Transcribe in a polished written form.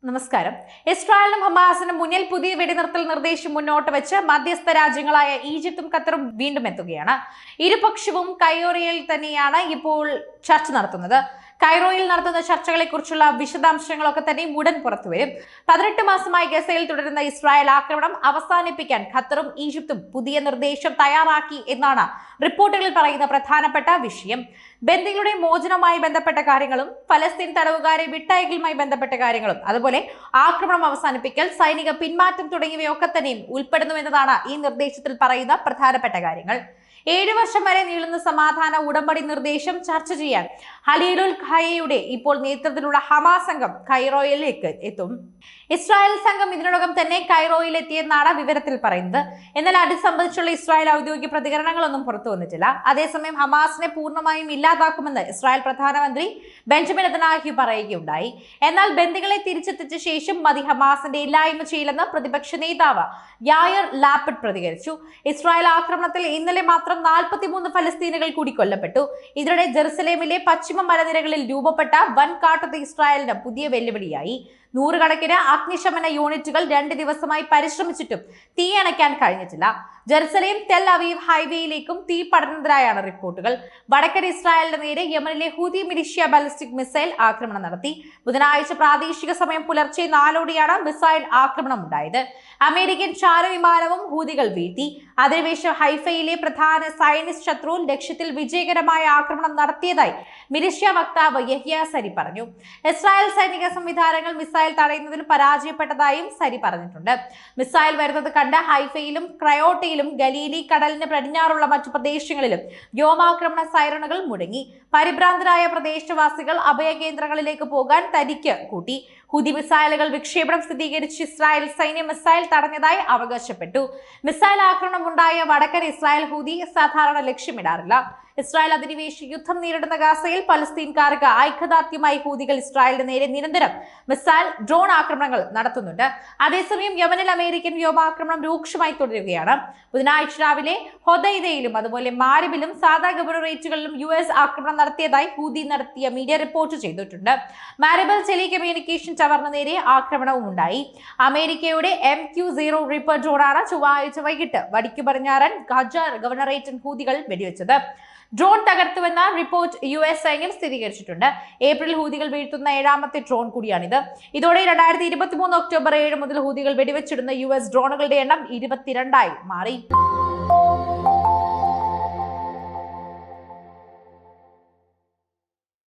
നമസ്കാരം. ഇസ്രായേലിനും ഹമാസിനും മുന്നിൽ പുതിയ വെടിനിർത്തൽ നിർദ്ദേശം മുന്നോട്ട് വെച്ച് മധ്യസ്ഥ രാജ്യങ്ങളായ ഈജിപ്തും ഖത്തറും വീണ്ടും എത്തുകയാണ്. ഇരുപക്ഷവും കൈറോയിൽ തന്നെയാണ് ഇപ്പോൾ ചർച്ച നടത്തുന്നത്. കൈറോയിൽ നടത്തുന്ന ചർച്ചകളെക്കുറിച്ചുള്ള വിശദാംശങ്ങളൊക്കെ തന്നെ ഉടൻ പുറത്തുവരും. 18 മാസമായി ഗസയിൽ തുടരുന്ന ഇസ്രായേൽ ആക്രമണം അവസാനിപ്പിക്കാൻ ഖത്തറും ഈജിപ്തും പുതിയ നിർദ്ദേശം തയ്യാറാക്കി എന്നാണ് റിപ്പോർട്ടുകളിൽ പറയുന്ന പ്രധാനപ്പെട്ട വിഷയം. ബന്ദികളുടെ മോചനവുമായി ബന്ധപ്പെട്ട കാര്യങ്ങളും ഫലസ്തീൻ തടവുകാരെ വിട്ടയക്കലുമായി ബന്ധപ്പെട്ട കാര്യങ്ങളും അതുപോലെ ആക്രമണം അവസാനിപ്പിക്കൽ, സൈനിക പിന്മാറ്റം തുടങ്ങിയവയൊക്കെ തന്നെയും ഉൾപ്പെടുന്നുവെന്നതാണ് ഈ നിർദ്ദേശത്തിൽ പറയുന്ന പ്രധാനപ്പെട്ട കാര്യങ്ങൾ. 7 വർഷം വരെ നീളുന്ന സമാധാന ഉടമ്പടി നിർദ്ദേശം ചർച്ച ചെയ്യാൻ ഖലീലുൽ ഖയ്യയുടെ ഇപ്പോൾ നേതൃത്വത്തിലുള്ള ഹമാസ് സംഘം കൈറോയിലേക്ക് എത്തും. ഇസ്രായേൽ സംഘം ഇതിനോടകം തന്നെ കൈറോയിൽ എത്തിയെന്നാണ് വിവരത്തിൽ പറയുന്നത്. എന്നാൽ അത് സംബന്ധിച്ചുള്ള ഇസ്രായേൽ ഔദ്യോഗിക പ്രതികരണങ്ങളൊന്നും പുറത്തു വന്നിട്ടില്ല. അതേസമയം ഹമാസിനെ പൂർണ്ണമായും ഇല്ലാതാക്കുമെന്ന് ഇസ്രായേൽ പ്രധാനമന്ത്രി ബെഞ്ചമിൻ നെതന്യാഹു പറയുകയുണ്ടായി. എന്നാൽ ബന്ദികളെ തിരിച്ചെത്തിച്ച ശേഷം മതി ഹമാസിന്റെ ഇല്ലായ്മ ചെയ്യില്ലെന്ന് പ്രതിപക്ഷ നേതാവ് യായർ ലാപ്പിഡ് പ്രതികരിച്ചു. ഇസ്രായേൽ ആക്രമണത്തിൽ ഇന്നലെ മാത്രം 43 ഫലസ്തീനുകൾ കൂടി കൊല്ലപ്പെട്ടു. ഇതിനിടെ ജെറുസലേമിലെ പശ്ചിമ മലനിരകളിൽ രൂപപ്പെട്ട വൻ കാട്ടുതീ ഇസ്രായേലിന് പുതിയ വെല്ലുവിളിയായി. നൂറുകണക്കിന് അഗ്നിശമന യൂണിറ്റുകൾ 2 ദിവസമായി പരിശ്രമിച്ചിട്ടും തീയണയ്ക്കാൻ കഴിഞ്ഞിട്ടില്ല. ജെറുസലേം ടെൽ അവീവ് ഹൈവേയിലേക്കും തീ പടർന്നതായാണ് റിപ്പോർട്ടുകൾ. വടക്കൻ ഇസ്രായേലിന് നേരെ യമനിലെ ഹൂതി മിലിഷ്യ ബാലിസ്റ്റിക് മിസൈൽ ആക്രമണം നടത്തി. ബുധനാഴ്ച പ്രാദേശിക സമയം പുലർച്ചെ 4:00-ഓടെയാണ് മിസൈൽ ആക്രമണം ഉണ്ടായത്. അമേരിക്കൻ ചാരവിമാനവും ഹൂതികൾ വീഴ്ത്തി. അധിനിവേശ ഹൈഫയിലെ പ്രധാന സൈനിസ്റ്റ് ശത്രു ലക്ഷ്യത്തിൽ വിജയകരമായ ആക്രമണം നടത്തിയതായി മിലിഷ്യ വക്താവ് യഹ്യ സരി പറഞ്ഞു. ഇസ്രായേൽ സൈനിക സംവിധാനങ്ങൾ മിസൈൽ തടയുന്നതിൽ പരാജയപ്പെട്ടതായും സരി പറഞ്ഞിട്ടുണ്ട്. മിസൈൽ വരുന്നത് കണ്ട് ഹൈഫയിലും ക്രയോട്ടയിലും ഗലീലി കടലിന് പടിഞ്ഞാറുള്ള മറ്റു പ്രദേശങ്ങളിലും വ്യോമാക്രമണ സൈറണുകൾ മുഴങ്ങി. പരിഭ്രാന്തരായ പ്രദേശവാസികൾ അഭയകേന്ദ്രങ്ങളിലേക്ക് പോകാൻ തരിക്ക് കൂട്ടി. ഹൂതി മിസൈലുകൾ വിക്ഷേപണം സ്ഥിരീകരിച്ച് ഇസ്രായേൽ സൈന്യം മിസൈൽ തടഞ്ഞതായി അവകാശപ്പെട്ടു. മിസൈൽ ആക്രമണം ഉണ്ടായ വടക്കൻ ഇസ്രായേൽ ഹൂതി സാധാരണ ലക്ഷ്യമിടാറില്ല. ഇസ്രായേൽ അധിനിവേശ യുദ്ധം നേരിടുന്ന ഗാസയിൽ പലസ്തീൻകാർക്ക് ഐക്യദാർഢ്യമായി ഹൂതികൾ ഇസ്രായേലിന് നേരെ നിരന്തരം മിസൈൽ, ഡ്രോൺ ആക്രമണങ്ങൾ നടത്തുന്നുണ്ട്. അതേസമയം യമനിൽ അമേരിക്കൻ വ്യോമാക്രമണം രൂക്ഷമായി തുടരുകയാണ്. ബുധനാഴ്ച രാവിലെ ഹൊദൈദയിലും അതുപോലെ മാരിബിലും സാധാ ഗവർണറേറ്റുകളിലും US ആക്രമണം നടത്തിയതായി ഹൂതി നടത്തിയ മീഡിയ റിപ്പോർട്ട് ചെയ്തിട്ടുണ്ട്. മാരിബിൾ ടെലികമ്മ്യൂണിക്കേഷൻ ടവറിന് നേരെ ആക്രമണവും ഉണ്ടായി. അമേരിക്കയുടെ MQ-0 റിപ്പർ ഡ്രോണാണ് ചൊവ്വാഴ്ച വൈകിട്ട് വടക്കു പടിഞ്ഞാറൻ ഗസ ഗവർണറേറ്റിൽ ഹൂതികൾ വെടിവെച്ചത്. ഡ്രോൺ തകർത്തുവെന്ന റിപ്പോർട്ട് US സൈന്യം സ്ഥിരീകരിച്ചിട്ടുണ്ട്. ഏപ്രിൽ ഹൂതികൾ വീഴ്ത്തുന്ന 7ാമത്തെ ഡ്രോൺ കൂടിയാണിത്. ഇതോടെ 2023 ഒക്ടോബർ 7 മുതൽ ഹൂതികൾ വെടിവെച്ചിടുന്ന US ഡ്രോണുകളുടെ എണ്ണം 22 ആയി മാറി.